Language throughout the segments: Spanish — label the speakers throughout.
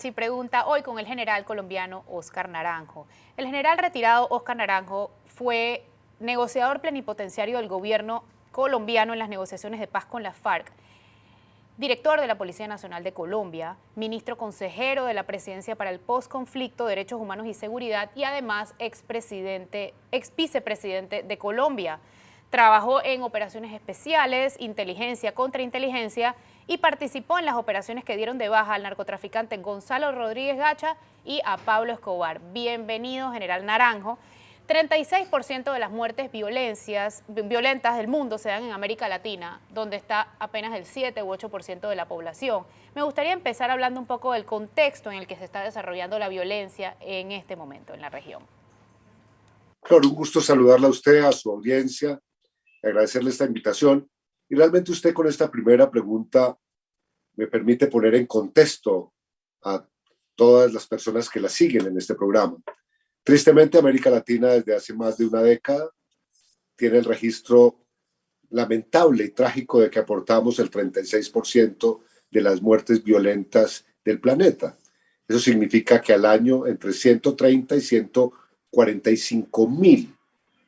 Speaker 1: Hachi pregunta hoy con el general colombiano Óscar Naranjo. El general retirado Óscar Naranjo fue negociador plenipotenciario del gobierno colombiano en las negociaciones de paz con las FARC, director de la Policía Nacional de Colombia, ministro consejero de la Presidencia para el Postconflicto, Derechos Humanos y Seguridad y además ex vicepresidente de Colombia. Trabajó en operaciones especiales, inteligencia, contrainteligencia y participó en las operaciones que dieron de baja al narcotraficante Gonzalo Rodríguez Gacha y a Pablo Escobar. Bienvenido, general Naranjo. 36% de las muertes violentas del mundo se dan en América Latina, donde está apenas el 7 u 8% de la población. Me gustaría empezar hablando un poco del contexto en el que se está desarrollando la violencia en este momento en la región.
Speaker 2: Claro, un gusto saludarla a usted, a su audiencia, agradecerle esta invitación. Y realmente usted con esta primera pregunta me permite poner en contexto a todas las personas que la siguen en este programa. Tristemente, América Latina desde hace más de una década tiene el registro lamentable y trágico de que aportamos el 36% de las muertes violentas del planeta. Eso significa que al año entre 130 y 145 mil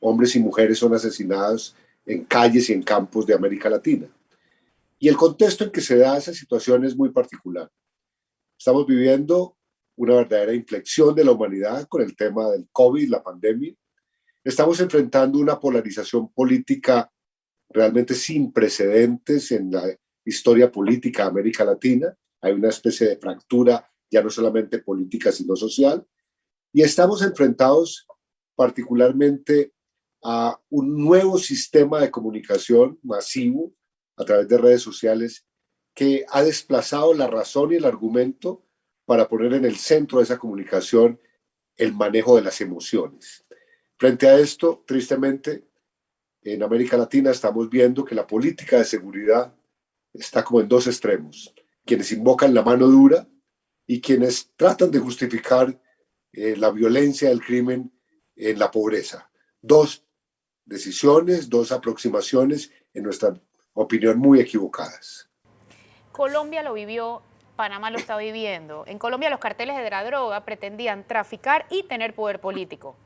Speaker 2: hombres y mujeres son asesinados en calles y en campos de América Latina. Y el contexto en que se da esa situación es muy particular. Estamos viviendo una verdadera inflexión de la humanidad con el tema del COVID, la pandemia. Estamos enfrentando una polarización política realmente sin precedentes en la historia política de América Latina. Hay una especie de fractura ya no solamente política, sino social. Y estamos enfrentados particularmente a un nuevo sistema de comunicación masivo a través de redes sociales que ha desplazado la razón y el argumento para poner en el centro de esa comunicación el manejo de las emociones. Frente a esto, tristemente, en América Latina estamos viendo que la política de seguridad está como en dos extremos. Quienes invocan la mano dura y quienes tratan de justificar la violencia del crimen en la pobreza. Dos decisiones, dos aproximaciones, en nuestra opinión, muy equivocadas.
Speaker 1: Colombia lo vivió, Panamá lo está viviendo. En Colombia los carteles de la droga pretendían traficar y tener poder político.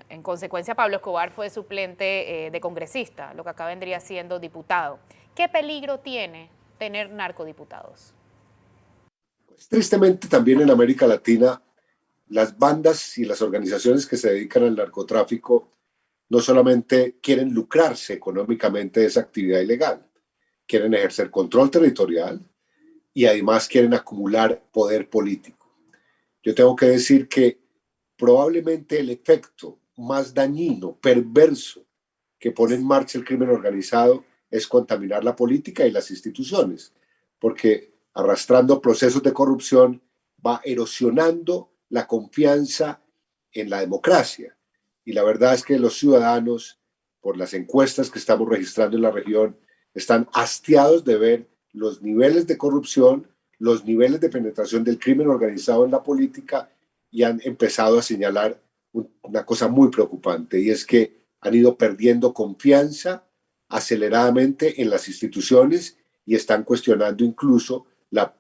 Speaker 1: En consecuencia, Pablo Escobar fue suplente de congresista, lo que acá vendría siendo diputado. ¿Qué peligro tiene tener narcodiputados?
Speaker 2: Pues, tristemente, también en América Latina, las bandas y las organizaciones que se dedican al narcotráfico no solamente quieren lucrarse económicamente de esa actividad ilegal, quieren ejercer control territorial y además quieren acumular poder político. Yo tengo que decir que probablemente el efecto más dañino, perverso, que pone en marcha el crimen organizado es contaminar la política y las instituciones, porque arrastrando procesos de corrupción va erosionando la confianza en la democracia. Y la verdad es que los ciudadanos, por las encuestas que estamos registrando en la región, están hastiados de ver los niveles de corrupción, los niveles de penetración del crimen organizado en la política y han empezado a señalar una cosa muy preocupante, y es que han ido perdiendo confianza aceleradamente en las instituciones y están cuestionando incluso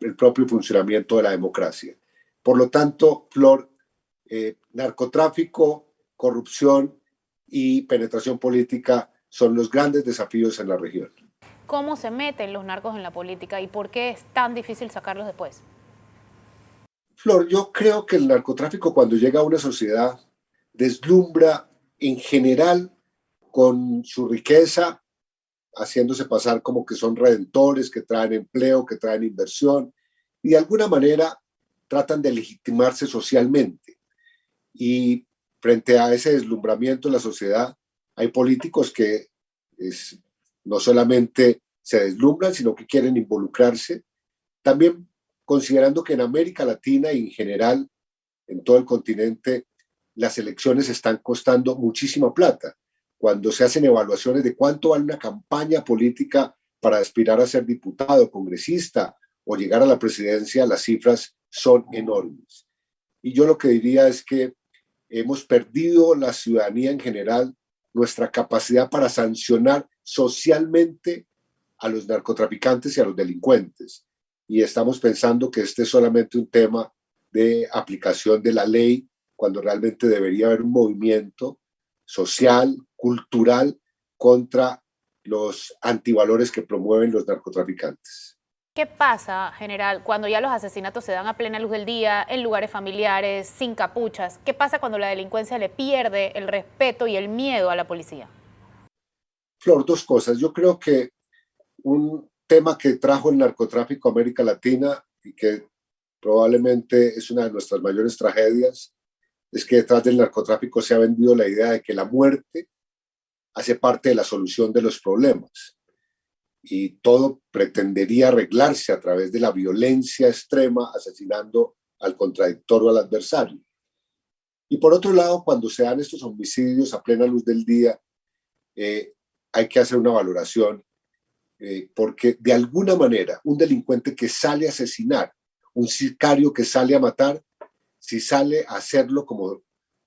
Speaker 2: el propio funcionamiento de la democracia. Por lo tanto, Flor, narcotráfico, corrupción y penetración política son los grandes desafíos en la región.
Speaker 1: ¿Cómo se meten los narcos en la política y por qué es tan difícil sacarlos después?
Speaker 2: Flor, yo creo que el narcotráfico cuando llega a una sociedad deslumbra en general con su riqueza, haciéndose pasar como que son redentores, que traen empleo, que traen inversión, y de alguna manera tratan de legitimarse socialmente. Y frente a ese deslumbramiento en la sociedad, hay políticos que no solamente se deslumbran, sino que quieren involucrarse. También considerando que en América Latina y en general en todo el continente las elecciones están costando muchísima plata. Cuando se hacen evaluaciones de cuánto vale una campaña política para aspirar a ser diputado, congresista o llegar a la presidencia, las cifras son enormes. Y yo lo que diría es que hemos perdido la ciudadanía en general, nuestra capacidad para sancionar socialmente a los narcotraficantes y a los delincuentes. Y estamos pensando que este es solamente un tema de aplicación de la ley, cuando realmente debería haber un movimiento social, cultural, contra los antivalores que promueven los narcotraficantes.
Speaker 1: ¿Qué pasa, general, cuando ya los asesinatos se dan a plena luz del día, en lugares familiares, sin capuchas? ¿Qué pasa cuando la delincuencia le pierde el respeto y el miedo a la policía?
Speaker 2: Flor, dos cosas. Yo creo que un tema que trajo el narcotráfico a América Latina y que probablemente es una de nuestras mayores tragedias, es que detrás del narcotráfico se ha vendido la idea de que la muerte hace parte de la solución de los problemas y todo pretendería arreglarse a través de la violencia extrema, asesinando al contradictor o al adversario. Y por otro lado, cuando se dan estos homicidios a plena luz del día, hay que hacer una valoración, porque de alguna manera un delincuente que sale a asesinar, un sicario que sale a matar, si sale a hacerlo como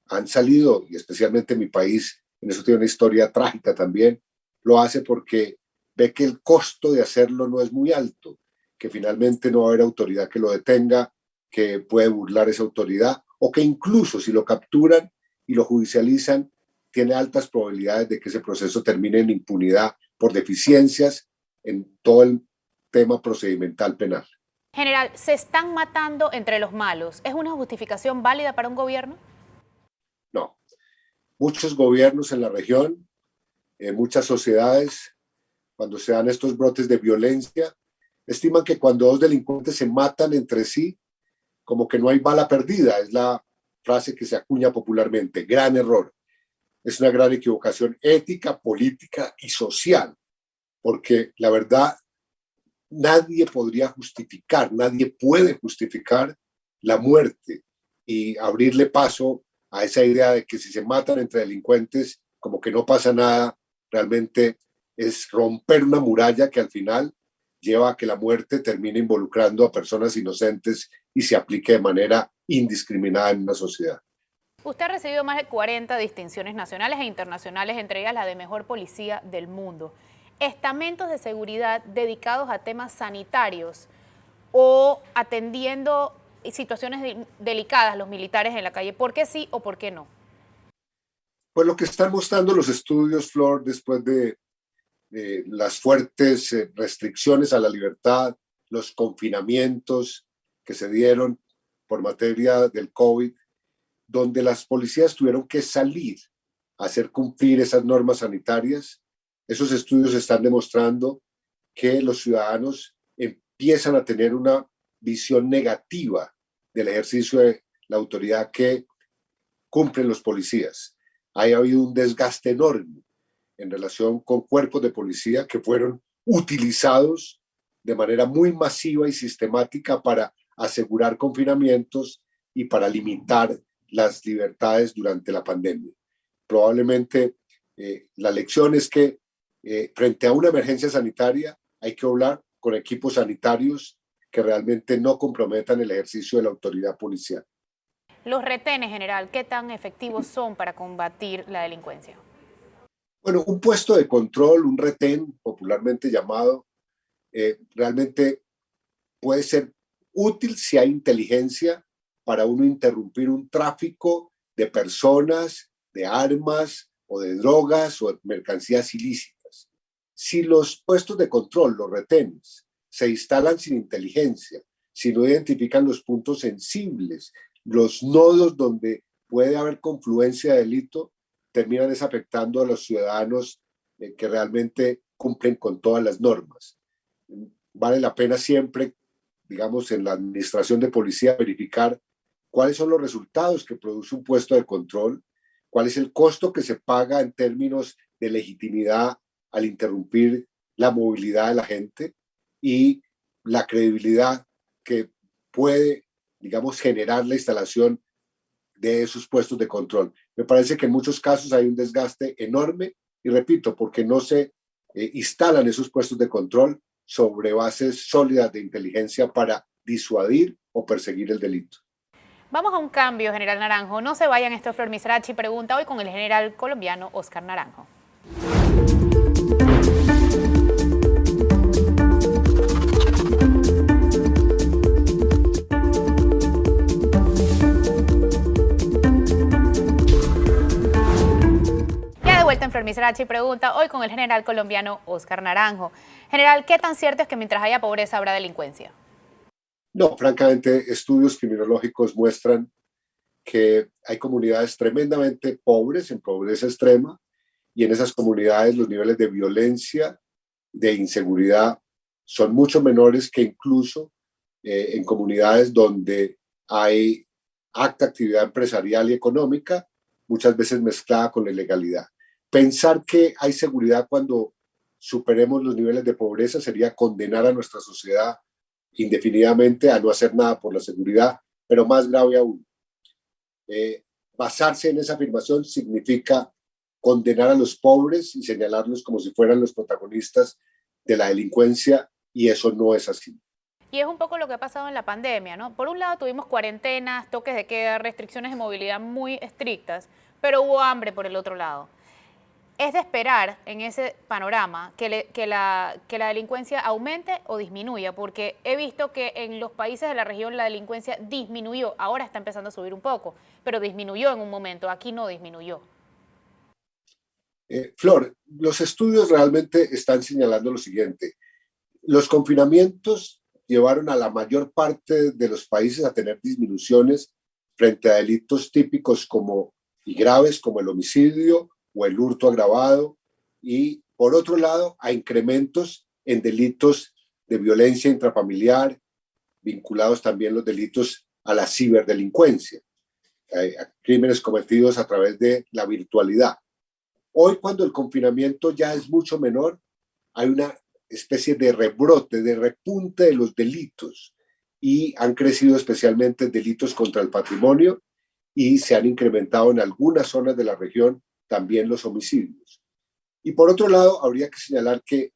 Speaker 2: han salido, y especialmente en mi país, en eso tiene una historia trágica también, lo hace porque ve que el costo de hacerlo no es muy alto, que finalmente no va a haber autoridad que lo detenga, que puede burlar esa autoridad, o que incluso si lo capturan y lo judicializan, tiene altas probabilidades de que ese proceso termine en impunidad por deficiencias en todo el tema procedimental penal.
Speaker 1: General, ¿se están matando entre los malos? ¿Es una justificación válida para un gobierno?
Speaker 2: No. Muchos gobiernos en la región, muchas sociedades, cuando se dan estos brotes de violencia, estiman que cuando dos delincuentes se matan entre sí, como que no hay bala perdida, es la frase que se acuña popularmente. Gran error. Es una gran equivocación ética, política y social, porque la verdad nadie podría justificar, nadie puede justificar la muerte y abrirle paso a esa idea de que si se matan entre delincuentes, como que no pasa nada, realmente es romper una muralla que al final lleva a que la muerte termine involucrando a personas inocentes y se aplique de manera indiscriminada en una sociedad.
Speaker 1: Usted ha recibido más de 40 distinciones nacionales e internacionales, entre ellas la de mejor policía del mundo. Estamentos de seguridad dedicados a temas sanitarios o atendiendo situaciones delicadas los militares en la calle, ¿por qué sí o por qué no?
Speaker 2: Pues lo que están mostrando los estudios, Flor, después de las fuertes restricciones a la libertad, los confinamientos que se dieron por materia del COVID, donde las policías tuvieron que salir a hacer cumplir esas normas sanitarias. Esos estudios están demostrando que los ciudadanos empiezan a tener una visión negativa del ejercicio de la autoridad que cumplen los policías. Ha habido un desgaste enorme en relación con cuerpos de policía que fueron utilizados de manera muy masiva y sistemática para asegurar confinamientos y para limitar las libertades durante la pandemia. Probablemente la lección es que frente a una emergencia sanitaria hay que hablar con equipos sanitarios que realmente no comprometan el ejercicio de la autoridad policial.
Speaker 1: Los retenes, general, ¿qué tan efectivos son para combatir la delincuencia?
Speaker 2: Bueno, un puesto de control, un retén, popularmente llamado, realmente puede ser útil si hay inteligencia para uno interrumpir un tráfico de personas, de armas o de drogas o de mercancías ilícitas. Si los puestos de control, los retenes, se instalan sin inteligencia, si no identifican los puntos sensibles, los nodos donde puede haber confluencia de delito, terminan desafectando a los ciudadanos que realmente cumplen con todas las normas. Vale la pena siempre, digamos, en la administración de policía, verificar cuáles son los resultados que produce un puesto de control, cuál es el costo que se paga en términos de legitimidad al interrumpir la movilidad de la gente y la credibilidad que puede, digamos, generar la instalación de esos puestos de control. Me parece que en muchos casos hay un desgaste enorme y repito, porque no se instalan esos puestos de control sobre bases sólidas de inteligencia para disuadir o perseguir el delito.
Speaker 1: Vamos a un cambio, general Naranjo. No se vayan, esto es Flor Misrachi Pregunta hoy con el general colombiano Oscar Naranjo. joven, Flor Misrachi, pregunta hoy con el general colombiano Oscar Naranjo. General, ¿qué tan cierto es que mientras haya pobreza habrá delincuencia?
Speaker 2: No, francamente, estudios criminológicos muestran que hay comunidades tremendamente pobres, en pobreza extrema, y en esas comunidades los niveles de violencia, de inseguridad, son mucho menores que incluso en comunidades donde hay acta actividad empresarial y económica, muchas veces mezclada con la ilegalidad. Pensar que hay seguridad cuando superemos los niveles de pobreza sería condenar a nuestra sociedad indefinidamente a no hacer nada por la seguridad, pero más grave aún. Basarse en esa afirmación significa condenar a los pobres y señalarlos como si fueran los protagonistas de la delincuencia, y eso no es así.
Speaker 1: Y es un poco lo que ha pasado en la pandemia, ¿no? Por un lado tuvimos cuarentenas, toques de queda, restricciones de movilidad muy estrictas, pero hubo hambre por el otro lado. ¿Es de esperar en ese panorama que la delincuencia aumente o disminuya? Porque he visto que en los países de la región la delincuencia disminuyó, ahora está empezando a subir un poco, pero disminuyó en un momento, aquí no disminuyó.
Speaker 2: Flor, los estudios realmente están señalando lo siguiente. Los confinamientos llevaron a la mayor parte de los países a tener disminuciones frente a delitos típicos y graves como el homicidio o el hurto agravado, y por otro lado a incrementos en delitos de violencia intrafamiliar, vinculados también los delitos a la ciberdelincuencia, a crímenes cometidos a través de la virtualidad. Hoy, cuando el confinamiento ya es mucho menor, hay una especie de rebrote, de repunte de los delitos, y han crecido especialmente delitos contra el patrimonio, y se han incrementado en algunas zonas de la región también los homicidios. Y por otro lado, habría que señalar que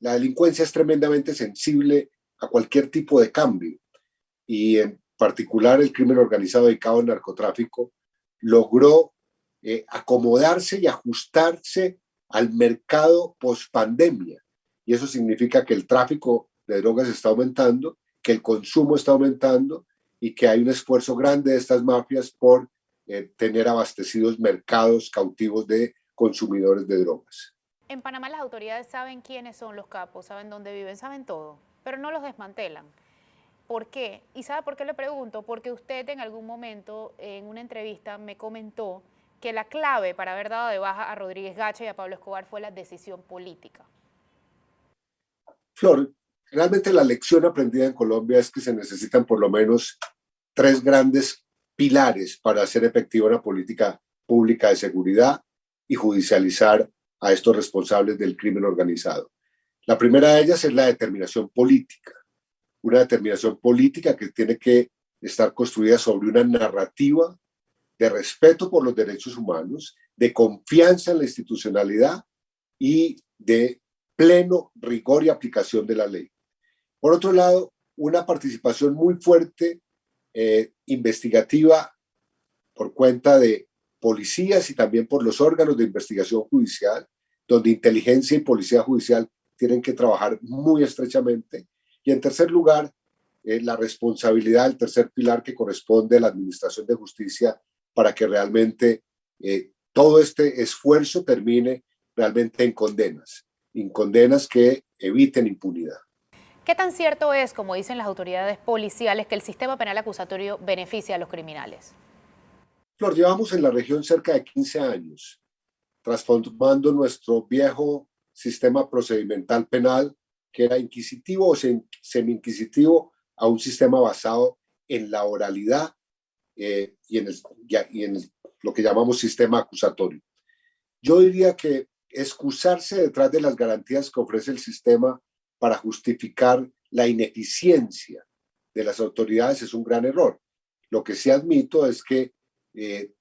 Speaker 2: la delincuencia es tremendamente sensible a cualquier tipo de cambio, y en particular el crimen organizado dedicado al narcotráfico logró acomodarse y ajustarse al mercado post-pandemia. Y eso significa que el tráfico de drogas está aumentando, que el consumo está aumentando y que hay un esfuerzo grande de estas mafias por tener abastecidos mercados cautivos de consumidores de drogas.
Speaker 1: En Panamá las autoridades saben quiénes son los capos, saben dónde viven, saben todo, pero no los desmantelan. ¿Por qué? ¿Y sabe por qué le pregunto? Porque usted en algún momento en una entrevista me comentó que la clave para haber dado de baja a Rodríguez Gacha y a Pablo Escobar fue la decisión política.
Speaker 2: Flor, realmente la lección aprendida en Colombia es que se necesitan por lo menos tres grandes pilares para hacer efectiva una política pública de seguridad y judicializar a estos responsables del crimen organizado. La primera de ellas es la determinación política, una determinación política que tiene que estar construida sobre una narrativa de respeto por los derechos humanos, de confianza en la institucionalidad y de pleno rigor y aplicación de la ley. Por otro lado, una participación muy fuerte investigativa por cuenta de policías y también por los órganos de investigación judicial, donde inteligencia y policía judicial tienen que trabajar muy estrechamente. Y en tercer lugar, la responsabilidad, el tercer pilar que corresponde a la administración de justicia para que realmente todo este esfuerzo termine realmente en condenas que eviten impunidad.
Speaker 1: ¿Qué tan cierto es, como dicen las autoridades policiales, que el sistema penal acusatorio beneficia a los criminales?
Speaker 2: Flor, llevamos en la región cerca de 15 años transformando nuestro viejo sistema procedimental penal, que era inquisitivo o semi-inquisitivo, a un sistema basado en la oralidad y en lo que llamamos sistema acusatorio. Yo diría que excusarse detrás de las garantías que ofrece el sistema para justificar la ineficiencia de las autoridades es un gran error. Lo que sí admito es que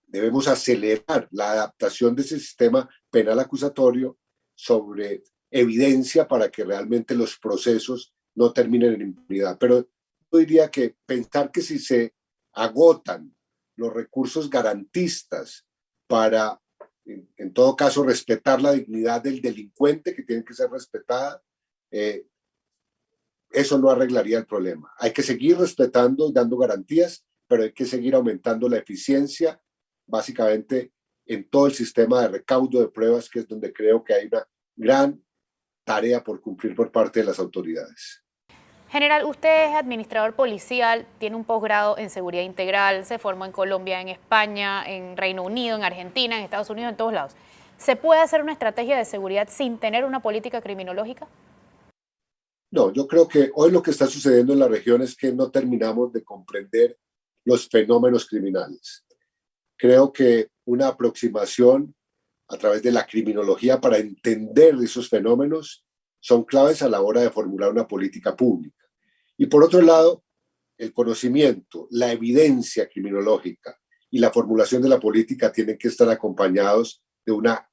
Speaker 2: debemos acelerar la adaptación de ese sistema penal acusatorio sobre evidencia para que realmente los procesos no terminen en impunidad. Pero yo diría que pensar que si se agotan los recursos garantistas para, en todo caso, respetar la dignidad del delincuente, que tiene que ser respetada, eso no arreglaría el problema. Hay que seguir respetando y dando garantías, pero hay que seguir aumentando la eficiencia, básicamente en todo el sistema de recaudo de pruebas, que es donde creo que hay una gran tarea por cumplir por parte de las autoridades.
Speaker 1: General, usted es administrador policial, tiene un posgrado en seguridad integral, se formó en Colombia, en España, en Reino Unido, en Argentina, en Estados Unidos, en todos lados. ¿Se puede hacer una estrategia de seguridad sin tener una política criminológica?
Speaker 2: No, yo creo que hoy lo que está sucediendo en la región es que no terminamos de comprender los fenómenos criminales. Creo que una aproximación a través de la criminología para entender esos fenómenos son claves a la hora de formular una política pública. Y por otro lado, el conocimiento, la evidencia criminológica y la formulación de la política tienen que estar acompañados de una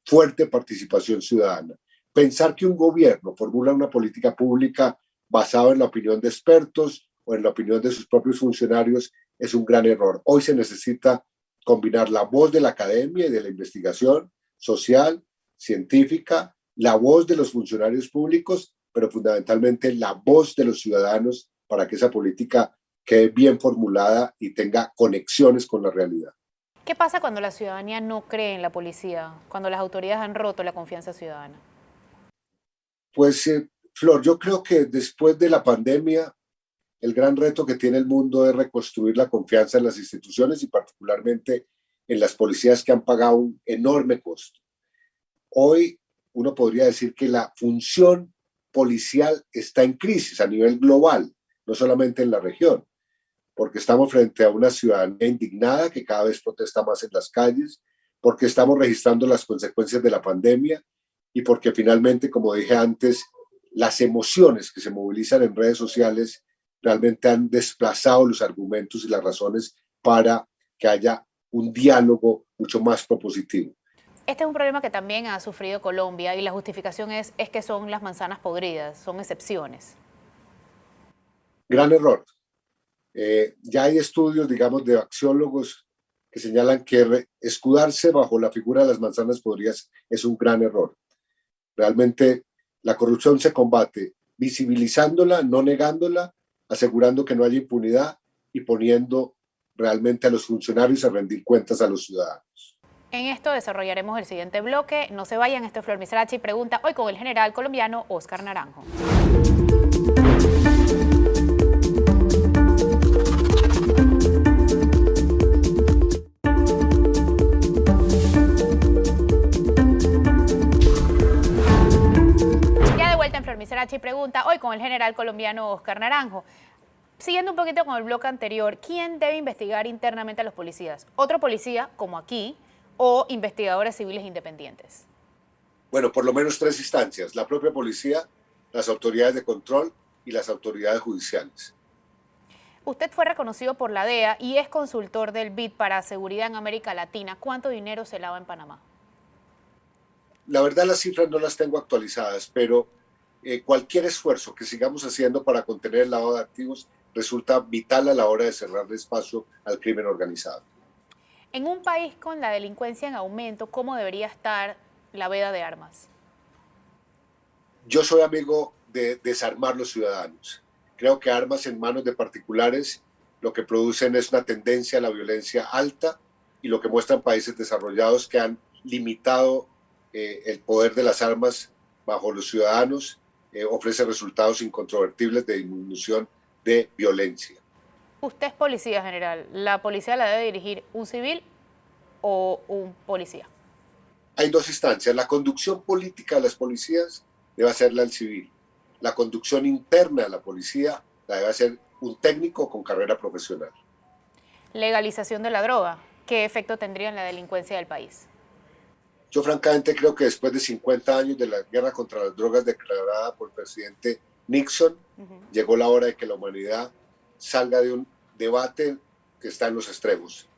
Speaker 2: fuerte participación ciudadana. Pensar que un gobierno formula una política pública basada en la opinión de expertos o en la opinión de sus propios funcionarios es un gran error. Hoy se necesita combinar la voz de la academia y de la investigación social, científica, la voz de los funcionarios públicos, pero fundamentalmente la voz de los ciudadanos para que esa política quede bien formulada y tenga conexiones con la realidad.
Speaker 1: ¿Qué pasa cuando la ciudadanía no cree en la policía, cuando las autoridades han roto la confianza ciudadana?
Speaker 2: Pues, Flor, yo creo que después de la pandemia, el gran reto que tiene el mundo es reconstruir la confianza en las instituciones y particularmente en las policías que han pagado un enorme costo. Hoy uno podría decir que la función policial está en crisis a nivel global, no solamente en la región, porque estamos frente a una ciudadanía indignada que cada vez protesta más en las calles, porque estamos registrando las consecuencias de la pandemia y porque finalmente, como dije antes, las emociones que se movilizan en redes sociales realmente han desplazado los argumentos y las razones para que haya un diálogo mucho más propositivo.
Speaker 1: Este es un problema que también ha sufrido Colombia y la justificación es que son las manzanas podridas, son excepciones.
Speaker 2: Gran error. Ya hay estudios, digamos, de axiólogos que señalan que escudarse bajo la figura de las manzanas podridas es un gran error. Realmente la corrupción se combate visibilizándola, no negándola, asegurando que no haya impunidad y poniendo realmente a los funcionarios a rendir cuentas a los ciudadanos.
Speaker 1: En esto desarrollaremos el siguiente bloque. No se vayan, esto es Flor Misrachi pregunta hoy con el general colombiano Óscar Naranjo. Ya de vuelta en Flor Misrachi pregunta hoy con el general colombiano Óscar Naranjo. Siguiendo un poquito con el bloque anterior, ¿quién debe investigar internamente a los policías? ¿Otro policía, como aquí, o investigadores civiles independientes?
Speaker 2: Bueno, por lo menos tres instancias: la propia policía, las autoridades de control y las autoridades judiciales.
Speaker 1: Usted fue reconocido por la DEA y es consultor del BID para seguridad en América Latina. ¿Cuánto dinero se lava en Panamá?
Speaker 2: La verdad, las cifras no las tengo actualizadas, pero cualquier esfuerzo que sigamos haciendo para contener el lavado de activos resulta vital a la hora de cerrarle espacio al crimen organizado.
Speaker 1: En un país con la delincuencia en aumento, ¿cómo debería estar la veda de armas?
Speaker 2: Yo soy amigo de desarmar los ciudadanos. Creo que armas en manos de particulares lo que producen es una tendencia a la violencia alta y lo que muestran países desarrollados que han limitado el poder de las armas bajo los ciudadanos ofrece resultados incontrovertibles de disminución de violencia.
Speaker 1: Usted es policía general. ¿La policía la debe dirigir un civil o un policía?
Speaker 2: Hay dos instancias. La conducción política de las policías debe hacerla el civil. La conducción interna de la policía la debe hacer un técnico con carrera profesional.
Speaker 1: Legalización de la droga. ¿Qué efecto tendría en la delincuencia del país?
Speaker 2: Yo francamente creo que después de 50 años de la guerra contra las drogas declarada por el presidente Nixon, llegó la hora de que la humanidad salga de un debate que está en los extremos.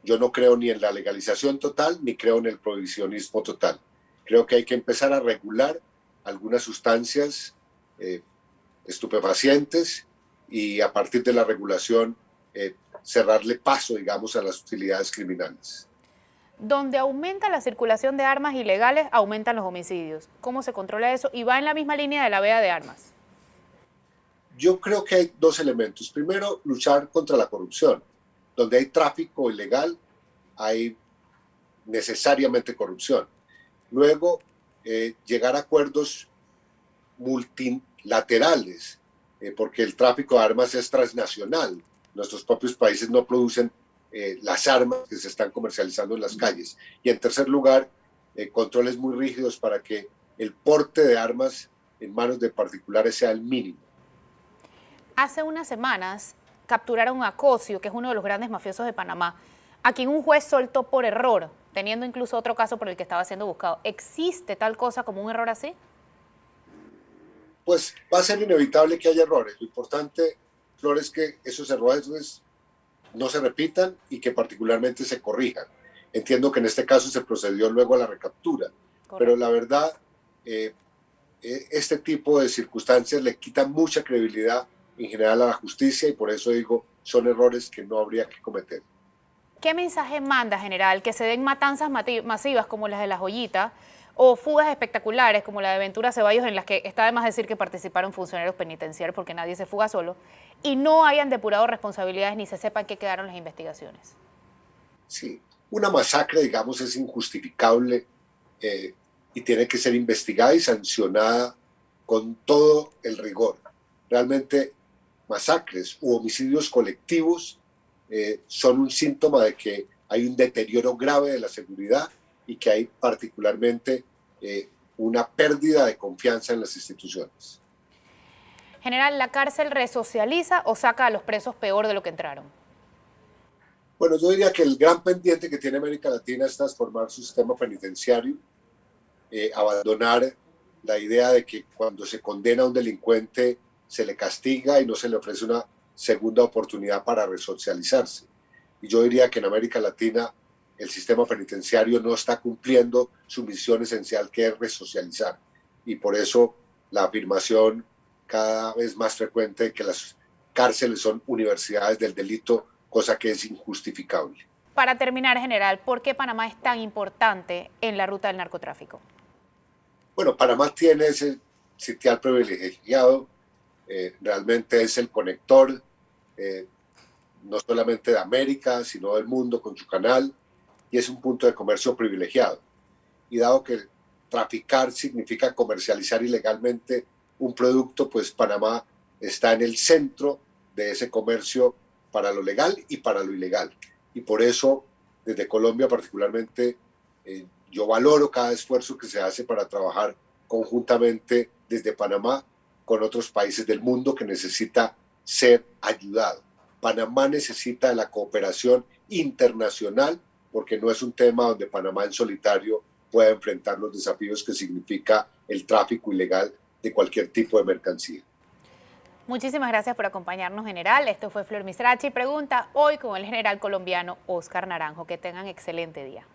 Speaker 2: Yo no creo ni en la legalización total, ni creo en el prohibicionismo total. Creo que hay que empezar a regular algunas sustancias estupefacientes y a partir de la regulación cerrarle paso, digamos, a las utilidades criminales.
Speaker 1: Donde aumenta la circulación de armas ilegales, aumentan los homicidios. ¿Cómo se controla eso? Y va en la misma línea de la veda de armas.
Speaker 2: Yo creo que hay dos elementos. Primero, luchar contra la corrupción. Donde hay tráfico ilegal, hay necesariamente corrupción. Luego, llegar a acuerdos multilaterales, porque el tráfico de armas es transnacional. Nuestros propios países no producen las armas que se están comercializando en las calles. Y en tercer lugar, controles muy rígidos para que el porte de armas en manos de particulares sea el mínimo.
Speaker 1: Hace unas semanas capturaron a Cosio, que es uno de los grandes mafiosos de Panamá, a quien un juez soltó por error, teniendo incluso otro caso por el que estaba siendo buscado. ¿Existe tal cosa como un error así?
Speaker 2: Pues va a ser inevitable que haya errores. Lo importante, Flor, es que esos errores no se repitan y que particularmente se corrijan. Entiendo que en este caso se procedió luego a la recaptura, correcto, pero la verdad, este tipo de circunstancias le quitan mucha credibilidad en general a la justicia y por eso digo, son errores que no habría que cometer.
Speaker 1: ¿Qué mensaje manda, general, que se den matanzas masivas como las de La Joyita o fugas espectaculares como la de Ventura Ceballos, en las que está de más decir que participaron funcionarios penitenciarios porque nadie se fuga solo, y no hayan depurado responsabilidades ni se sepan qué quedaron las investigaciones?
Speaker 2: Sí, una masacre, digamos, es injustificable y tiene que ser investigada y sancionada con todo el rigor. Realmente, masacres u homicidios colectivos son un síntoma de que hay un deterioro grave de la seguridad y que hay particularmente una pérdida de confianza en las instituciones.
Speaker 1: General, ¿la cárcel resocializa o saca a los presos peor de lo que entraron?
Speaker 2: Bueno, yo diría que el gran pendiente que tiene América Latina es transformar su sistema penitenciario, abandonar la idea de que cuando se condena a un delincuente se le castiga y no se le ofrece una segunda oportunidad para resocializarse. Y yo diría que en América Latina el sistema penitenciario no está cumpliendo su misión esencial, que es resocializar. Y por eso la afirmación cada vez más frecuente de que las cárceles son universidades del delito, cosa que es injustificable.
Speaker 1: Para terminar, general, ¿por qué Panamá es tan importante en la ruta del narcotráfico?
Speaker 2: Bueno, Panamá tiene ese sitial privilegiado, realmente es el conector, no solamente de América, sino del mundo con su canal, y es un punto de comercio privilegiado. Y dado que traficar significa comercializar ilegalmente un producto, pues Panamá está en el centro de ese comercio para lo legal y para lo ilegal. Y por eso, desde Colombia particularmente, yo valoro cada esfuerzo que se hace para trabajar conjuntamente desde Panamá con otros países del mundo que necesita ser ayudado. Panamá necesita de la cooperación internacional porque no es un tema donde Panamá en solitario pueda enfrentar los desafíos que significa el tráfico ilegal de cualquier tipo de mercancía.
Speaker 1: Muchísimas gracias por acompañarnos, general. Esto fue Flor Misrachi Pregunta, hoy con el general colombiano Óscar Naranjo. Que tengan excelente día.